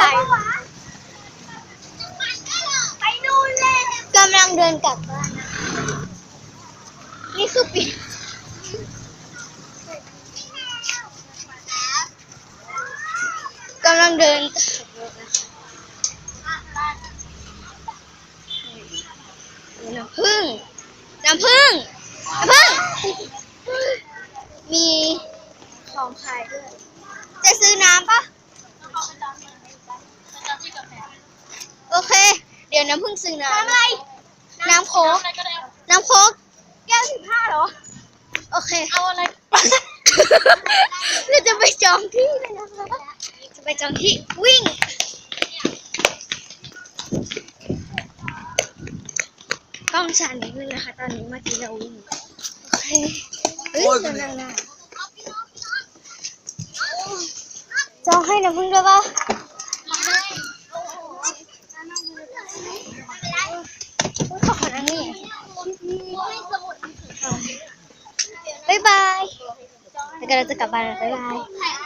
ใครไปนู่นเลยกำลังเดินกลับบ้านนะนี่คือปีกำลังเดินน้ำผึ้งน้ำผึ้งน้ำผึ้งมีของขายด้วยจะซื้อน้ำปะโอเคเดี๋ยวน้ำผึ้งซื้อน้ำอะไรน้ำโค้กน้ำโค้กแก้ว15เหรอโอเคเอาอะไรเราจะไปจองที่เลยนะคะจะไปจองที่วิ่งกล้องฉันนิดนึงนะคะตอนนี้เมื่อกี้เราวิ่งโอเคเฮ้ยน่าจองให้น้ำผึ้งด้วยปะขอบคุณนะนี่บ๊ายบายแล้วก็เราจะกลับบ้านแล้วบ๊ายบาย